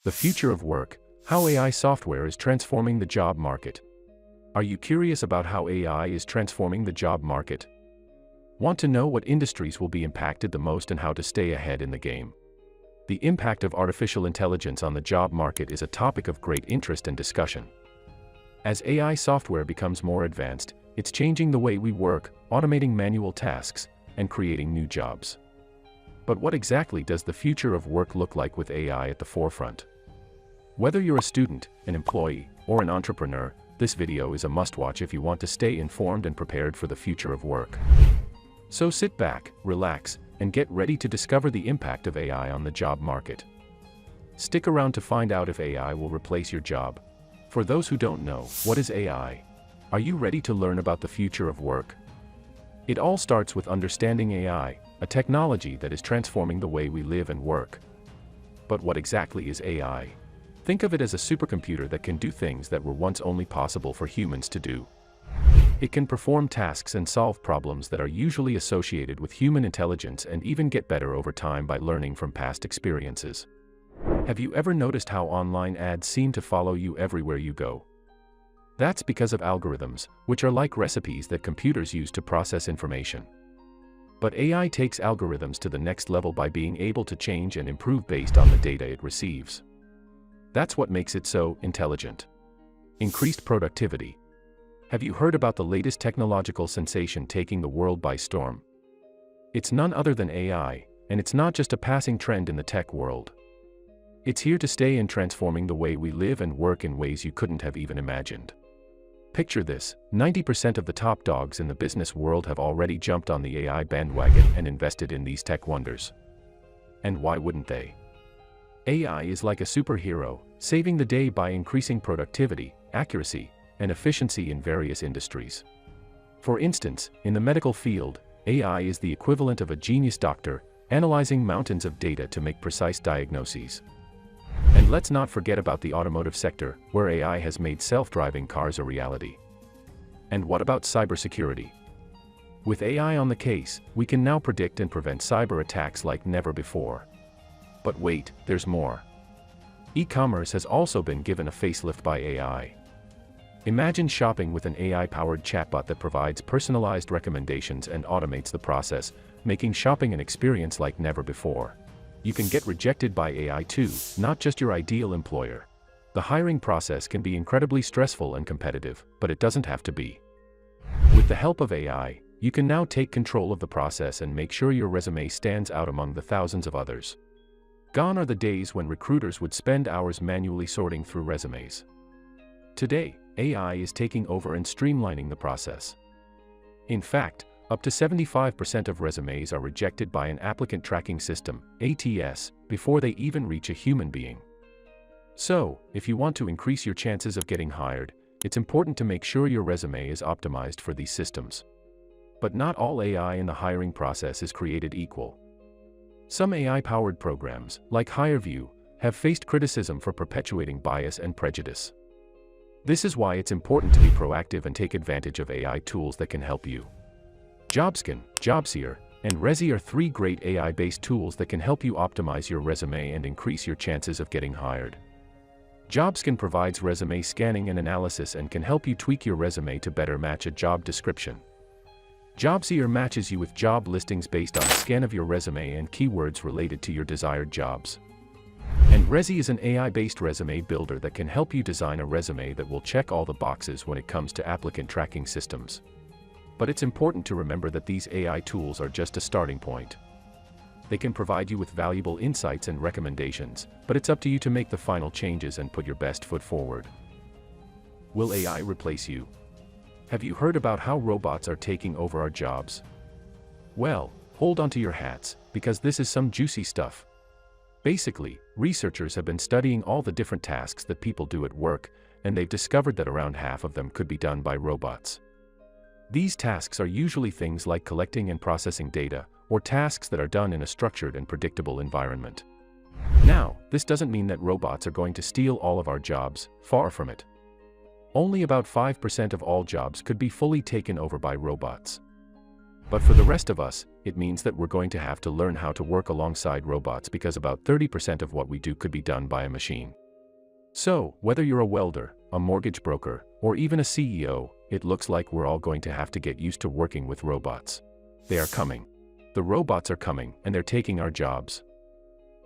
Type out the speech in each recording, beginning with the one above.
The future of work, how AI software is transforming the job market. Are you curious about how AI is transforming the job market? Want to know what industries will be impacted the most and how to stay ahead in the game? The impact of artificial intelligence on the job market is a topic of great interest and discussion. As AI software becomes more advanced, it's changing the way we work, automating manual tasks, and creating new jobs. But what exactly does the future of work look like with AI at the forefront? Whether you're a student, an employee, or an entrepreneur, this video is a must-watch if you want to stay informed and prepared for the future of work. So sit back, relax, and get ready to discover the impact of AI on the job market. Stick around to find out if AI will replace your job. For those who don't know, what is AI? Are you ready to learn about the future of work? It all starts with understanding AI, a technology that is transforming the way we live and work. But what exactly is AI? Think of it as a supercomputer that can do things that were once only possible for humans to do. It can perform tasks and solve problems that are usually associated with human intelligence and even get better over time by learning from past experiences. Have you ever noticed how online ads seem to follow you everywhere you go? That's because of algorithms, which are like recipes that computers use to process information. But AI takes algorithms to the next level by being able to change and improve based on the data it receives. That's what makes it so intelligent. Increased productivity. Have you heard about the latest technological sensation taking the world by storm? It's none other than AI, and it's not just a passing trend in the tech world. It's here to stay and transforming the way we live and work in ways you couldn't have even imagined. Picture this, 90% of the top dogs in the business world have already jumped on the AI bandwagon and invested in these tech wonders. And why wouldn't they? AI is like a superhero, saving the day by increasing productivity, accuracy, and efficiency in various industries. For instance, in the medical field, AI is the equivalent of a genius doctor, analyzing mountains of data to make precise diagnoses. And let's not forget about the automotive sector, where AI has made self-driving cars a reality. And what about cybersecurity? With AI on the case, we can now predict and prevent cyber attacks like never before. But wait, there's more. E-commerce has also been given a facelift by AI. Imagine shopping with an AI-powered chatbot that provides personalized recommendations and automates the process, making shopping an experience like never before. You can get rejected by AI too, not just your ideal employer. The hiring process can be incredibly stressful and competitive, but it doesn't have to be. With the help of AI, you can now take control of the process and make sure your resume stands out among the thousands of others. Gone are the days when recruiters would spend hours manually sorting through resumes. Today, AI is taking over and streamlining the process. In fact, up to 75% of resumes are rejected by an applicant tracking system, ATS, before they even reach a human being. So, if you want to increase your chances of getting hired, it's important to make sure your resume is optimized for these systems. But not all AI in the hiring process is created equal. Some AI-powered programs, like HireVue, have faced criticism for perpetuating bias and prejudice. This is why it's important to be proactive and take advantage of AI tools that can help you. JobScan, JobSeer, and Rezi are three great AI-based tools that can help you optimize your resume and increase your chances of getting hired. JobScan provides resume scanning and analysis and can help you tweak your resume to better match a job description. JobSeer matches you with job listings based on a scan of your resume and keywords related to your desired jobs. And Rezi is an AI-based resume builder that can help you design a resume that will check all the boxes when it comes to applicant tracking systems. But it's important to remember that these AI tools are just a starting point. They can provide you with valuable insights and recommendations, but it's up to you to make the final changes and put your best foot forward. Will AI replace you? Have you heard about how robots are taking over our jobs? Well, hold on to your hats, because this is some juicy stuff. Basically, researchers have been studying all the different tasks that people do at work, and they've discovered that around half of them could be done by robots. These tasks are usually things like collecting and processing data, or tasks that are done in a structured and predictable environment. Now, this doesn't mean that robots are going to steal all of our jobs, far from it. Only about 5% of all jobs could be fully taken over by robots. But for the rest of us, it means that we're going to have to learn how to work alongside robots because about 30% of what we do could be done by a machine. So, whether you're a welder, a mortgage broker, or even a CEO, it looks like we're all going to have to get used to working with robots. They are coming. The robots are coming, and they're taking our jobs.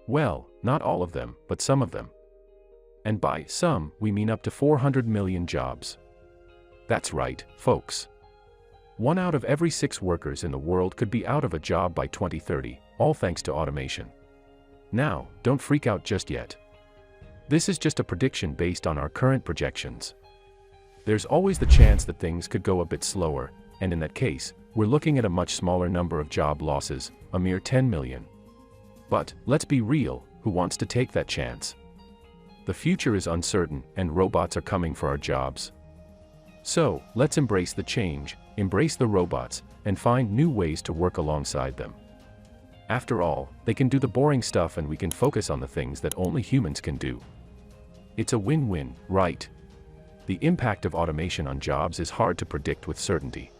Well, not all of them, but some of them. And by some, we mean up to 400 million jobs. That's right, folks. 1 out of every 6 workers in the world could be out of a job by 2030, all thanks to automation. Now, don't freak out just yet. This is just a prediction based on our current projections. There's always the chance that things could go a bit slower, and in that case, we're looking at a much smaller number of job losses, a mere 10 million. But, let's be real, who wants to take that chance? The future is uncertain, and robots are coming for our jobs. So, let's embrace the change, embrace the robots, and find new ways to work alongside them. After all, they can do the boring stuff and we can focus on the things that only humans can do. It's a win-win, right? The impact of automation on jobs is hard to predict with certainty.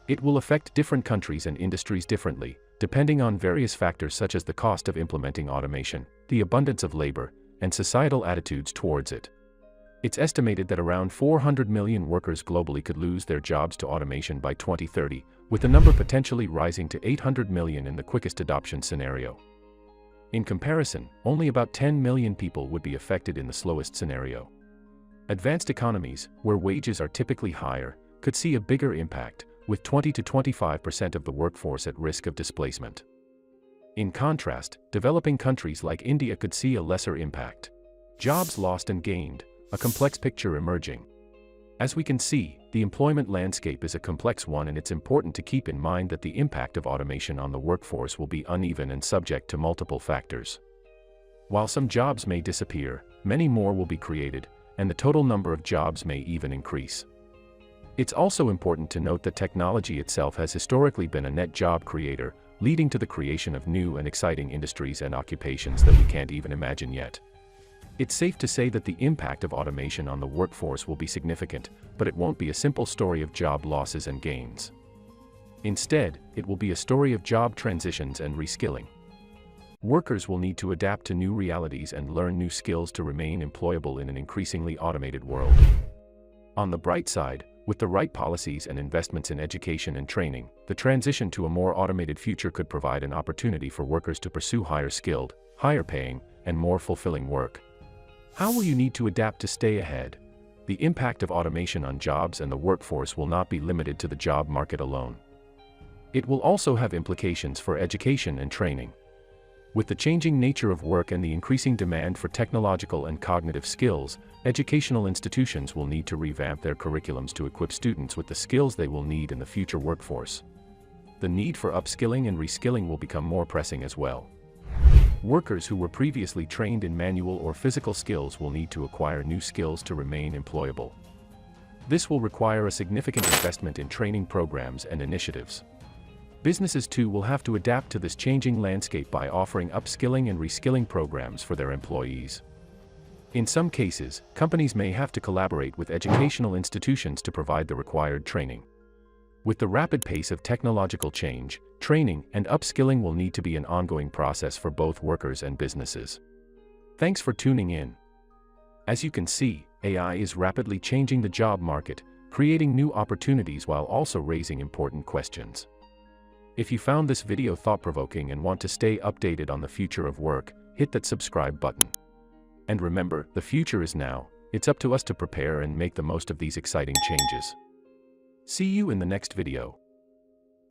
It will affect different countries and industries differently, depending on various factors such as the cost of implementing automation, the abundance of labor, and societal attitudes towards it. It's estimated that around 400 million workers globally could lose their jobs to automation by 2030, with the number potentially rising to 800 million in the quickest adoption scenario. In comparison, only about 10 million people would be affected in the slowest scenario. Advanced economies, where wages are typically higher, could see a bigger impact, with 20 to 25% of the workforce at risk of displacement. In contrast, developing countries like India could see a lesser impact. Jobs lost and gained, a complex picture emerging. As we can see, the employment landscape is a complex one, and it's important to keep in mind that the impact of automation on the workforce will be uneven and subject to multiple factors. While some jobs may disappear, many more will be created, and the total number of jobs may even increase. It's also important to note that technology itself has historically been a net job creator, leading to the creation of new and exciting industries and occupations that we can't even imagine yet. It's safe to say that the impact of automation on the workforce will be significant, but it won't be a simple story of job losses and gains. Instead, it will be a story of job transitions and reskilling. Workers will need to adapt to new realities and learn new skills to remain employable in an increasingly automated world. On the bright side, with the right policies and investments in education and training, the transition to a more automated future could provide an opportunity for workers to pursue higher skilled, higher paying, and more fulfilling work. How will you need to adapt to stay ahead? The impact of automation on jobs and the workforce will not be limited to the job market alone. It will also have implications for education and training. With the changing nature of work and the increasing demand for technological and cognitive skills, educational institutions will need to revamp their curriculums to equip students with the skills they will need in the future workforce. The need for upskilling and reskilling will become more pressing as well. Workers who were previously trained in manual or physical skills will need to acquire new skills to remain employable. This will require a significant investment in training programs and initiatives. Businesses too will have to adapt to this changing landscape by offering upskilling and reskilling programs for their employees. In some cases, companies may have to collaborate with educational institutions to provide the required training. With the rapid pace of technological change, training and upskilling will need to be an ongoing process for both workers and businesses. Thanks for tuning in. As you can see, AI is rapidly changing the job market, creating new opportunities while also raising important questions. If you found this video thought-provoking and want to stay updated on the future of work, hit that subscribe button. And remember, the future is now. It's up to us to prepare and make the most of these exciting changes. See you in the next video.